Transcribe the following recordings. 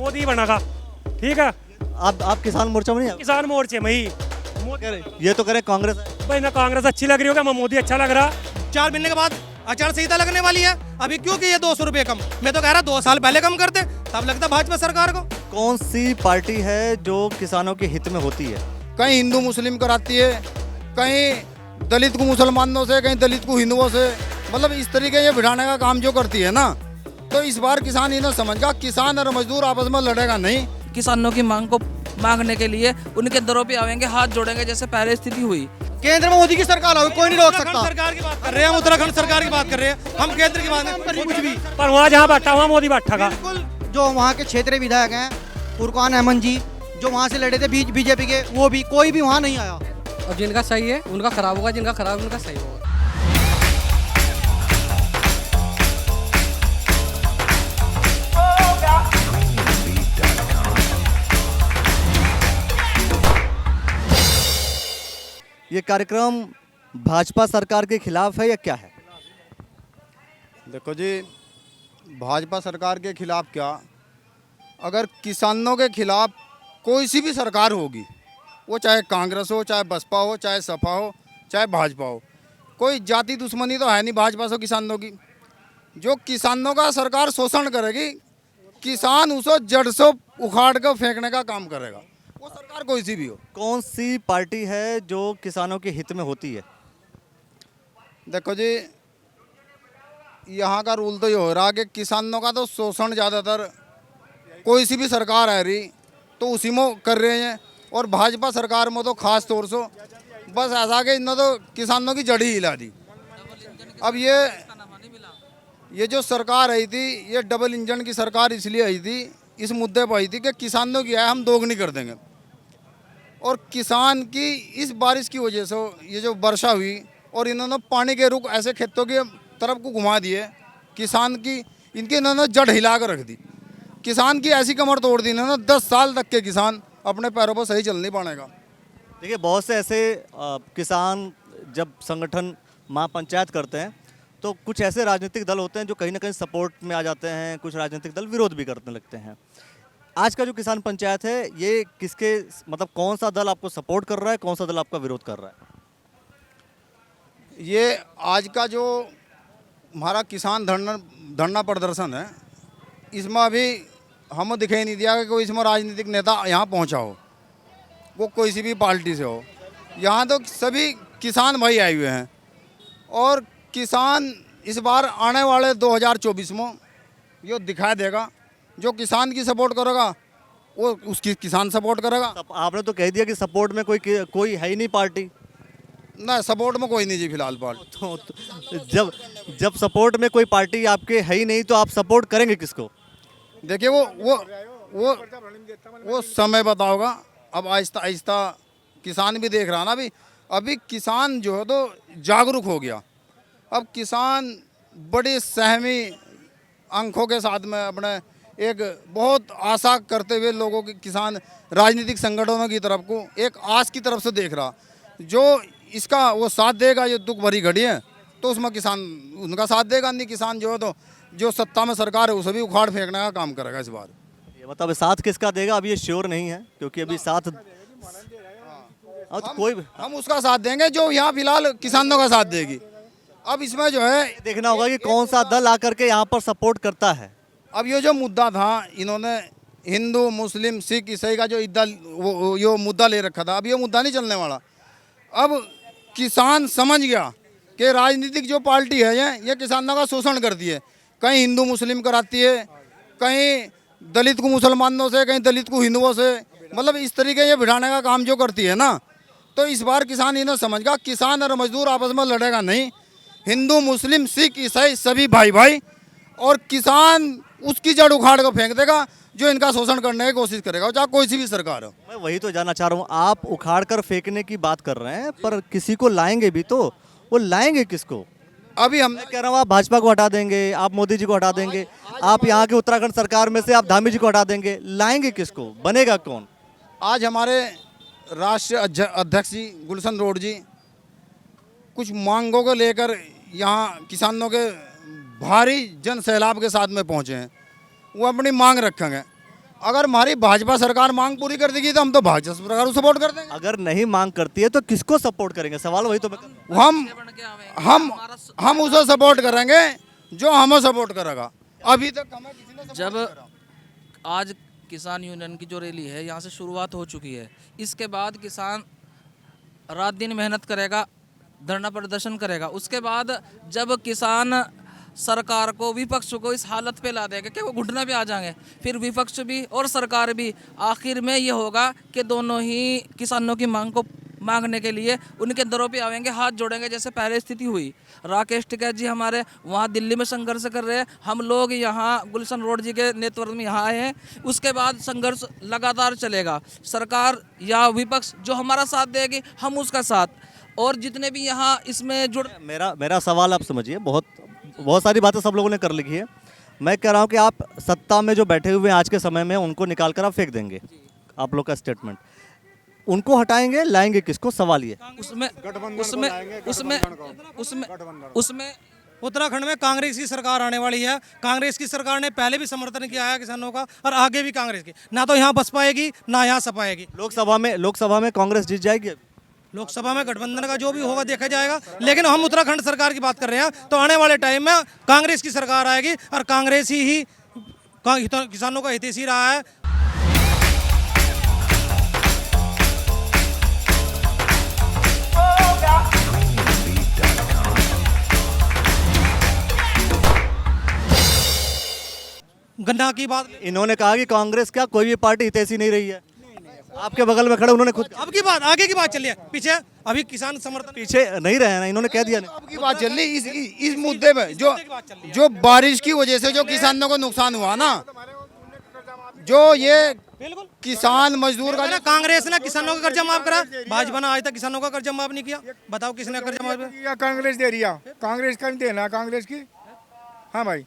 मोदी बनेगा। ठीक है, आप किसान मोर्चा में नहीं आप? किसान मोर्चे में ही। ये तो करे कांग्रेस है। भाई ना कांग्रेस अच्छी लग रही होगा, मोदी अच्छा लग रहा। 4 महीने के बाद आचार संहिता लगने वाली है, अभी क्यों किए 200 रुपए कम? मैं तो कह रहा 2 साल पहले कम करते, तब लगता भाजपा सरकार को। कौन सी पार्टी है जो किसानों के हित में होती है? कहीं हिंदू मुस्लिम कराती है, कहीं दलित को मुसलमानों से, कहीं दलित को हिंदुओं से, मतलब इस तरीके ये बिठाने का काम जो करती है ना, तो इस बार किसान इन्हें समझगा, किसान और मजदूर आपस में लड़ेगा नहीं। किसानों की मांग को मांगने के लिए उनके दरों पे आवेंगे, हाथ जोड़ेंगे जैसे पहले स्थिति हुई। केंद्र में मोदी की सरकार होगी, कोई नहीं रोक सकता। सरकार की बात कर रहे हैं, हम उत्तराखंड सरकार की बात कर रहे हैं, हम केंद्र की बात नहीं कर रहे कुछ भी। पर वहाँ जहाँ बैठा वहाँ मोदी बैठा था। बिल्कुल। जो वहाँ के क्षेत्रीय विधायक हैं फुरकान अहमद जी, जो वहाँ से लड़े थे बीजेपी के, वो भी कोई भी वहाँ नहीं आया। और जिनका सही है उनका खराब होगा, जिनका खराब है उनका सही होगा। ये कार्यक्रम भाजपा सरकार के खिलाफ है या क्या है? देखो जी, भाजपा सरकार के खिलाफ क्या, अगर किसानों के खिलाफ कोई सी भी सरकार होगी, वो चाहे कांग्रेस हो, चाहे बसपा हो, चाहे सपा हो, चाहे भाजपा हो, कोई जाति दुश्मनी तो है नहीं भाजपा से किसानों की। जो किसानों का सरकार शोषण करेगी, किसान उसे जड़ से उखाड़ कर फेंकने का काम करेगा, वो सरकार कोई सी भी हो। कौन सी पार्टी है जो किसानों के हित में होती है? देखो जी, यहाँ का रूल तो ये हो रहा कि किसानों का तो शोषण ज़्यादातर कोई सी भी सरकार आ रही तो उसी में कर रहे हैं, और भाजपा सरकार में तो खास तौर से बस ऐसा कि इन्होंने तो किसानों की जड़ी हिला दी। अब ये जो सरकार आई थी, ये डबल इंजन की सरकार इसलिए आई थी, इस मुद्दे पर आई थी कि किसानों की आय हम दोगुनी कर देंगे, और किसान की इस बारिश की वजह से ये जो वर्षा हुई और इन्होंने पानी के रुख ऐसे खेतों की तरफ को घुमा दिए, किसान की इनकी इन्होंने जड़ हिला कर रख दी, किसान की ऐसी कमर तोड़ दी इन्होंने, 10 साल तक के किसान अपने पैरों पर सही चल नहीं पाएगा। देखिए, बहुत से ऐसे किसान जब संगठन महापंचायत करते हैं तो कुछ ऐसे राजनीतिक दल होते हैं जो कहीं ना कहीं सपोर्ट में आ जाते हैं, कुछ राजनीतिक दल विरोध भी करने लगते हैं। आज का जो किसान पंचायत है, ये किसके, मतलब कौन सा दल आपको सपोर्ट कर रहा है, कौन सा दल आपका विरोध कर रहा है? ये आज का जो हमारा किसान धरना प्रदर्शन है, इसमें अभी हमें दिखाई नहीं दिया कि कोई इसमें राजनीतिक नेता यहाँ पहुँचा हो, वो कोई सी भी पार्टी से हो। यहाँ तो सभी किसान भाई आए हुए हैं, और किसान इस बार आने वाले 2024 में ये दिखाई देगा, जो किसान की सपोर्ट करेगा वो उसकी किसान सपोर्ट करेगा। आपने तो कह दिया कि सपोर्ट में कोई है ही नहीं पार्टी। ना, सपोर्ट में कोई नहीं जी फिलहाल पार्टी। तो जब सपोर्ट में कोई पार्टी आपके है ही नहीं तो आप सपोर्ट करेंगे किसको? देखिए, वो समय बताओगा। अब आहिस्ता आहिस्ता किसान भी देख रहा ना, अभी किसान जो है तो जागरूक हो गया। अब किसान बड़ी सहमी आंखों के साथ में अपने एक बहुत आशा करते हुए लोगों के किसान राजनीतिक संगठनों की तरफ को एक आस की तरफ से देख रहा, जो इसका वो साथ देगा, ये दुख भरी घड़ी है तो उसमें किसान उनका साथ देगा, नहीं किसान जो है तो जो सत्ता में सरकार है उसे भी उखाड़ फेंकने का काम करेगा इस बार। ये मतलब साथ किसका देगा अभी ये श्योर नहीं है, क्योंकि अभी साथ हम उसका साथ देंगे जो यहाँ फिलहाल किसानों का साथ देगी। अब इसमें जो है देखना होगा कि कौन सा दल आकर के यहाँ पर सपोर्ट करता है। अब ये जो मुद्दा था, इन्होंने हिंदू मुस्लिम सिख ईसाई का जो यो मुद्दा ले रखा था, अब ये मुद्दा नहीं चलने वाला। अब किसान समझ गया कि राजनीतिक जो पार्टी है ये किसानों का शोषण करती है, कहीं हिंदू मुस्लिम कराती है, कहीं दलित को मुसलमानों से, कहीं दलित को हिंदुओं से, मतलब इस तरीके ये बिठाने का काम जो करती है ना, तो इस बार किसान इन्हें समझ गया, किसान और मजदूर आपस में लड़ेगा नहीं, हिंदू मुस्लिम सिख ईसाई सभी भाई भाई, और किसान उसकी जड़ उखाड़ कर फेंक देगा जो इनका शोषण करने की कोशिश करेगा, चाहे कोई सी भी सरकार हो। मैं वही तो जानना चाह रहा हूँ, आप उखाड़ कर फेंकने की बात कर रहे हैं, पर किसी को लाएंगे भी तो, वो लाएंगे किसको? अभी हम कह रहा हूँ आप भाजपा को हटा देंगे, आप मोदी जी को हटा देंगे, आप यहाँ के उत्तराखंड सरकार में से आप धामी जी को हटा देंगे, लाएंगे किसको? बनेगा कौन? आज हमारे राष्ट्रीय अध्यक्ष जी गुलशन रोड जी कुछ मांगों को लेकर यहाँ किसानों के भारी जन सैलाब के साथ में पहुँचे हैं। वो अपनी मांग रखेंगे, अगर हमारी भाजपा सरकार मांग पूरी कर देगी तो हम तो भाजपा सरकार को सपोर्ट कर देंगे। अगर नहीं मांग करती है तो किसको सपोर्ट करेंगे? सवाल वही तो मैं कर रहा हूं। हम उसे सपोर्ट करेंगे जो हमें सपोर्ट करेगा। अभी तक हमें किसी ने support जब नहीं करा। आज किसान यूनियन की जो रैली है यहाँ से शुरुआत हो चुकी है, इसके बाद किसान रात दिन मेहनत करेगा, धरना प्रदर्शन करेगा। उसके बाद जब किसान सरकार को, विपक्ष को इस हालत पे ला देगा कि वो घुटने पे आ जाएंगे, फिर विपक्ष भी और सरकार भी, आखिर में ये होगा कि दोनों ही किसानों की मांग को मांगने के लिए उनके दरों पे आवेंगे, हाथ जोड़ेंगे, जैसे पहले स्थिति हुई। राकेश टिकैत जी हमारे वहाँ दिल्ली में संघर्ष कर रहे हैं, हम लोग यहाँ गुलशन रोड जी के नेतृत्व में यहाँ आए हैं। उसके बाद संघर्ष लगातार चलेगा। सरकार या विपक्ष जो हमारा साथ देगी, हम उसका साथ, और जितने भी यहाँ इसमें जुड़। मेरा सवाल आप समझिए, बहुत सारी बातें सब लोगों ने कर लिखी है। मैं कह रहा हूँ कि आप सत्ता में जो बैठे हुए हैं आज के समय में, उनको निकाल कर आप फेंक देंगे। आप लोग का स्टेटमेंट, उनको हटाएंगे, लाएंगे किसको? सवाल ये। उसमें उत्तराखंड में कांग्रेस की सरकार आने वाली है। कांग्रेस की सरकार ने पहले भी समर्थन किया है किसानों का, और आगे भी कांग्रेस की। ना तो यहाँ बस पाएगी, ना यहाँ सपा पाएगी। लोकसभा में कांग्रेस जीत जाएगी। लोकसभा में गठबंधन का जो भी होगा देखा जाएगा, लेकिन हम उत्तराखंड सरकार की बात कर रहे हैं। तो आने वाले टाइम में कांग्रेस की सरकार आएगी, और कांग्रेस ही किसानों का हितैषी रहा है। गन्ना की बात, इन्होंने कहा कि कांग्रेस क्या कोई भी पार्टी हितैषी नहीं रही है। आपके बगल में खड़े उन्होंने खुद अब की बात, आगे की बात चली है, पीछे अभी किसान समर्थन पीछे नहीं रहे हैं ना, इन्होंने कह दिया। अब की बात चल रही इस मुद्दे पे, जो बारिश की वजह से जो किसानों को नुकसान हुआ ना, जो ये बिल्कुल किसान मजदूर का जो कांग्रेस ने किसानों का कर्जा माफ करा, भाजपा ने आज तक किसानों का कर्जा माफ नहीं किया। बताओ किसने कर्जा माफ किया? कांग्रेस दे रही है, कांग्रेस का नहीं देना, कांग्रेस की। हाँ भाई,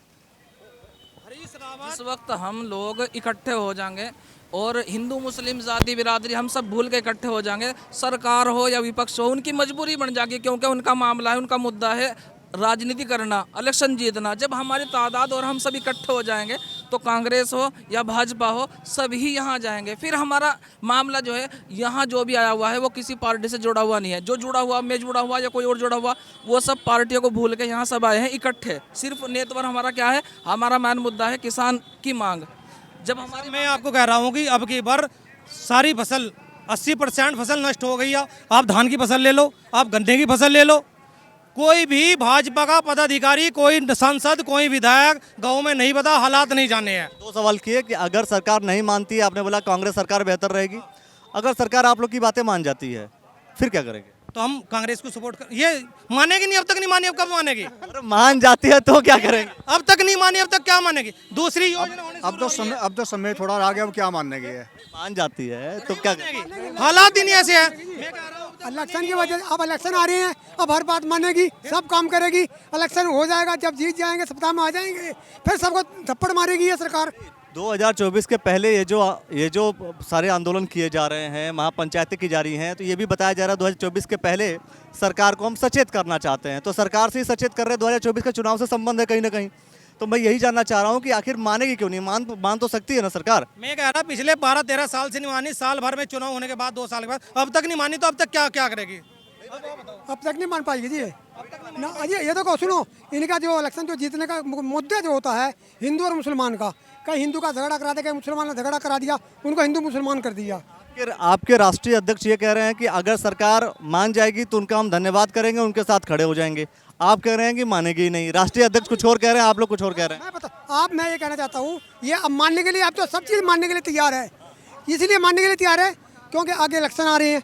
इस वक्त हम लोग इकट्ठे हो जाएंगे और हिंदू मुस्लिम जाति बिरादरी हम सब भूल के इकट्ठे हो जाएंगे। सरकार हो या विपक्ष हो, उनकी मजबूरी बन जाएगी, क्योंकि उनका मामला है, उनका मुद्दा है राजनीति करना, इलेक्शन जीतना। जब हमारी तादाद और हम सब इकट्ठे हो जाएंगे तो कांग्रेस हो या भाजपा हो, सभी यहाँ जाएंगे। फिर हमारा मामला जो है, यहाँ जो भी आया हुआ है वो किसी पार्टी से जुड़ा हुआ नहीं है। जो जुड़ा हुआ, मैं जुड़ा हुआ या कोई और जुड़ा हुआ, वो सब पार्टियों को भूल के यहाँ सब आए हैं इकट्ठे। सिर्फ नेतवर हमारा क्या है, हमारा मेन मुद्दा है किसान की मांग। जब हमारी, मैं आपको कह रहा हूँ कि अब की बार सारी फसल 80% फसल नष्ट हो गई है। आप धान की फसल ले लो, आप गन्ने की फसल ले लो, कोई भी भाजपा का पदाधिकारी, कोई सांसद, कोई विधायक गांव में नहीं पता, हालात नहीं जाने हैं। दो सवाल किए कि अगर सरकार नहीं मानती है, आपने बोला कांग्रेस सरकार बेहतर रहेगी, अगर सरकार आप लोग की बातें मान जाती है फिर क्या करेंगे? तो हम कांग्रेस को सपोर्ट कर, ये मानेगी नहीं, अब तक नहीं मानी, अब कब मानेगी? अगर मान जाती है तो क्या करेंगे? अब तक नहीं मानी, अब तक क्या मानेगी? दूसरी योजना होने अब तो समय थोड़ा आ गया, अब क्या मानने की है। मान जाती है तो क्या करेंगे? हालात ही नहीं ऐसे है। मैं कह रहा हूँ इलेक्शन की वजह, अब इलेक्शन आ रहे हैं, अब हर बात मानेगी, सब काम करेगी। इलेक्शन हो जाएगा, जब जीत जाएंगे, सत्ता में आ जाएंगे, फिर सबको थप्पड़ मारेगी ये सरकार। 2024 के पहले ये जो सारे आंदोलन किए जा रहे हैं, महापंचायतें की जा रही हैं, तो ये भी बताया जा रहा है 2024 के पहले सरकार को हम सचेत करना चाहते हैं। तो सरकार से ही सचेत कर रहे हैं, 2024 के चुनाव से संबंध है कहीं ना कहीं। तो मैं यही जानना चाह रहा हूँ कि आखिर मानेगी क्यों नहीं? मान तो सकती है ना सरकार। मैं कह रहा पिछले 12-13 साल से नहीं मानी, साल भर में चुनाव होने के बाद, 2 साल के बाद, अब तक नहीं मानी, तो अब तक क्या करेगी? अब तक नहीं मान पाएगी जी ना। ये तो कहो, सुनो, इनका जो इलेक्शन जो जीतने का मुद्दा जो होता है हिंदू और मुसलमान का, कहीं हिंदू का झगड़ा करा दे, कहीं मुसलमान ने झगड़ा करा दिया, उनको हिंदू मुसलमान कर दिया। आपके राष्ट्रीय अध्यक्ष ये कह रहे हैं कि अगर सरकार मान जाएगी तो उनका हम धन्यवाद करेंगे, उनके साथ खड़े हो जाएंगे। आप कह रहे हैं कि मानेगी ही नहीं। राष्ट्रीय अध्यक्ष कुछ और कह रहे हैं, आप लोग कुछ और कह रहे हैं। मैं ये कहना चाहता हूँ, ये अब मानने के लिए, आप तो सब चीज़ मानने के लिए तैयार है, इसीलिए मानने के लिए तैयार है क्योंकि आगे इलेक्शन आ रहे हैं,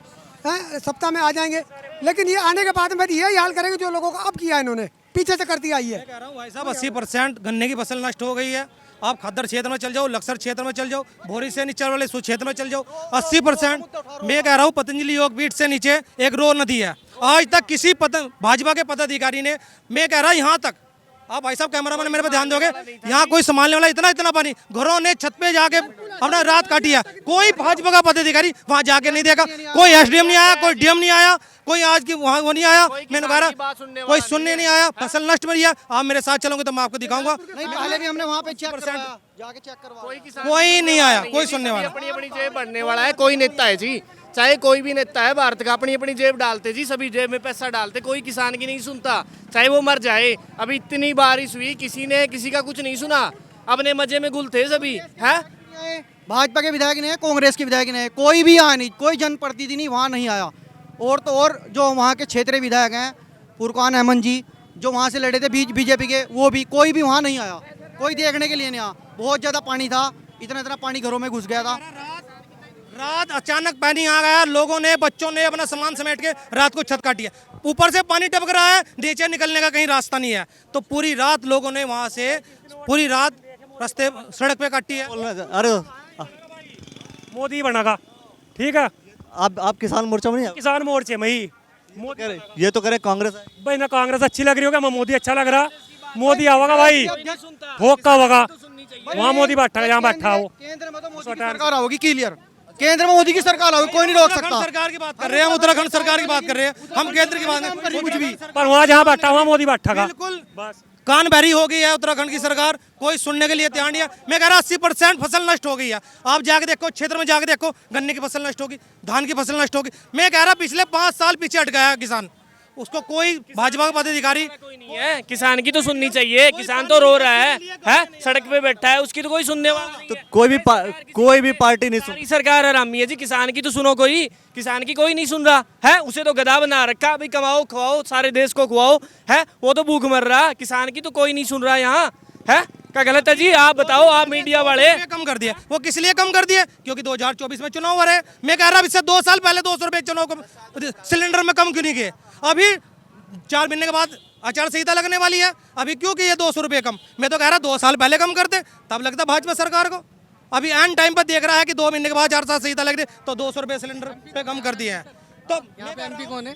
सप्ताह में आ जाएंगे। लेकिन ये आने के बाद में यही हाल करेंगे जो लोगों को अब किया इन्होंने, पीछे से करती आई है। मैं कह रहा हूँ भाई साहब, 80% गन्ने की फसल नष्ट हो गई है। आप खद्दर क्षेत्र में चल जाओ, लक्सर क्षेत्र में चल जाओ, भोरी से नीचे वाले क्षेत्र में चल जाओ, 80%। मैं कह रहा हूँ पतंजलि योगपीठ से नीचे एक रो नदी है, आज तक किसी भाजपा के पदाधिकारी ने, मैं कह रहा यहाँ तक आप भाई साहब कैमरामैन मेरे पे ध्यान दोगे, यहाँ कोई संभालने वाला इतना पानी, घरों ने छत पे जाके अपना रात काटी है, कोई भाजपा का पदाधिकारी वहाँ जाके नहीं देखा, कोई एसडीएम नहीं आया, कोई डीएम नहीं आया, कोई आज की वहाँ वो नहीं आया, मैंने कहा कोई सुनने नहीं आया, फसल नष्ट मरी है। आप मेरे साथ चलोगे तो मैं आपको दिखाऊंगा, नहीं पहले भी हमने वहाँ पे चेक करवाया, जाके चेक करवाया, कोई नहीं आया, कोई सुनने वाला। अपनी अपनी जेब भरने वाला है, कोई नेता है जी, चाहे कोई भी नेता है भारत का, अपनी अपनी जेब डालते जी, सभी जेब में पैसा डालते, कोई किसान की नहीं सुनता, चाहे वो मर जाए। अभी इतनी बारिश हुई, किसी ने किसी का कुछ नहीं सुना, अपने मजे में गुल थे सभी हैं। भाजपा के विधायक नहीं है, कांग्रेस के विधायक नहीं है, कोई भी आया नहीं, कोई जनप्रतिनिधि वहाँ नहीं आया। और तो और जो वहाँ के क्षेत्रीय विधायक हैं फुरकान अहमद जी, जो वहाँ से लड़े थे बीजेपी के, वो भी कोई भी वहाँ नहीं आया, कोई देखने के लिए नहीं आया। बहुत ज़्यादा पानी था, इतना पानी घरों में घुस गया था। रात अचानक पानी आ गया, लोगों ने बच्चों ने अपना सामान समेट के रात को छत काटी है, ऊपर से पानी टपक रहा है, नीचे निकलने का कहीं रास्ता नहीं है, तो पूरी रात लोगों ने वहाँ से पूरी रात रास्ते सड़क पे काटी है। अरे मोदी बनेगा, ठीक है। आप किसान मोर्चा में नहीं किसान मोर्चे में ही मोदी कह रहे, ये तो कह रहे कांग्रेस है। भाई ना कांग्रेस अच्छी लग रही होगा, मोदी अच्छा लग रहा, मोदी आवागा भाई, भोग का होगा वहाँ मोदी बैठा, यहाँ बैठा हो। केंद्र में तो मोदी की सरकार होगी, क्लियर, केंद्र में मोदी की सरकार होगी, कोई नहीं रोक सकता। सरकार की बात कर रहे हैं, हम उत्तराखंड सरकार की बात कर रहे हैं, हम केंद्र की बात नहीं कर रहे कुछ भी। पर वहाँ जहाँ बैठा वहाँ मोदी बैठा का बिल्कुल कान बहरी हो गई है उत्तराखंड की सरकार, कोई सुनने के लिए तैयार नहीं है। मैं कह रहा 80% फसल नष्ट हो गई है, आप जाके देखो क्षेत्र में जाके देखो, गन्ने की फसल नष्ट होगी, धान की फसल नष्ट होगी। मैं कह रहा पिछले 5 साल पीछे हट गया है किसान, उसको कोई भाजपा का पदाधिकारी कोई नहीं है, किसान की तो सुननी चाहिए, किसान तो रो रहा है सड़क पे बैठा है, उसकी तो कोई सुनने वाला नहीं तो है। कोई भी पार्टी नहीं सुन। सारी सरकार हरामी है जी, किसान की तो सुनो, कोई किसान की कोई नहीं सुन रहा है, उसे तो गधा बना रखा, भाई कमाओ खवाओ सारे देश को खुआओ है, वो तो भूख मर रहा, किसान की तो कोई नहीं सुन रहा यहाँ है। क्या गलत है जी, आप बताओ, आप मीडिया वाले। कम कर दिया, वो किस लिए कम कर दिए, क्योंकि 2024 में चुनाव हो रहे हैं। मैं कह रहा इससे 2 साल पहले 200 रुपए चुनाव सिलेंडर में कम क्यों नहीं किए, अभी 4 महीने के बाद आचार संहिता लगने वाली है, अभी क्यों किए 200 रुपये कम। मैं तो कह रहा 2 साल पहले कम करते, तब लगता भाजपा सरकार को। अभी एंड टाइम पर देख रहा है कि 2 महीने के बाद आचार संहिता लग रही, तो 200 रुपये सिलेंडर पे कम कर दिए हैं। तो यहाँ पे एमपी कौन है,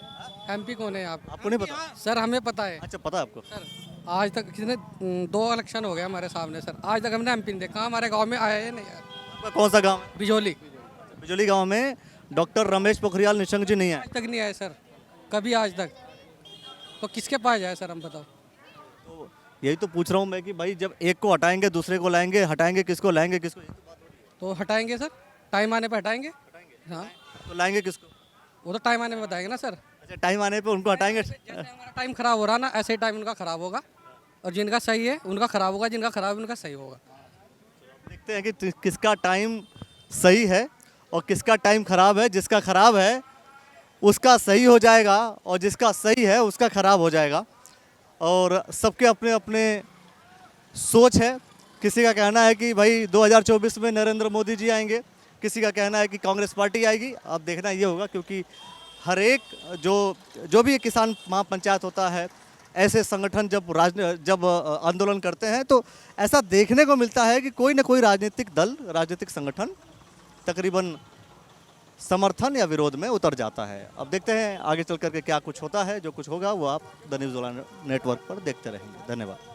एमपी कौन है आपको नहीं पता? सर हमें पता है। अच्छा पता है आपको? सर आज तक कितने 2 इलेक्शन हो गए हमारे सामने सर, आज तक हमने एमपी नहीं देखा, हमारे गांव में आया है नहीं यार। आपका कौन सा गांव है? बिजोली, बिजोली गांव में डॉक्टर रमेश पोखरियाल निशंक जी नहीं आए आज तक नहीं आए सर, कभी आज तक। तो किसके पास जाए सर, हम बताओ। तो यही तो पूछ रहा हूँ मैं कि भाई जब एक को हटाएंगे दूसरे को लाएंगे, हटाएंगे किसको लाएंगे किसको? तो हटाएंगे सर, टाइम आने पे हटाएंगे। हाँ तो लाएंगे किसको? वो तो टाइम आने पे बताएंगे ना सर। अच्छा टाइम आने पे उनको हटाएंगे। जैसे हमारा टाइम खराब हो रहा ना, ऐसे ही टाइम उनका खराब होगा, और जिनका सही है उनका खराब होगा, जिनका खराब है उनका सही होगा। देखते हैं कि किसका टाइम सही है और किसका टाइम खराब है। जिसका खराब है उसका सही हो जाएगा और जिसका सही है उसका खराब हो जाएगा। और सबके अपने अपने सोच है। किसी का कहना है कि भाई 2024 में नरेंद्र मोदी जी आएंगे, किसी का कहना है कि कांग्रेस पार्टी आएगी। अब देखना ये होगा, क्योंकि हर एक जो भी किसान महापंचायत होता है, ऐसे संगठन जब आंदोलन करते हैं तो ऐसा देखने को मिलता है कि कोई ना कोई राजनीतिक दल, राजनीतिक संगठन तकरीबन समर्थन या विरोध में उतर जाता है। अब देखते हैं आगे चल करके क्या कुछ होता है। जो कुछ होगा वो आप द न्यूज़ नेटवर्क पर देखते रहेंगे। धन्यवाद।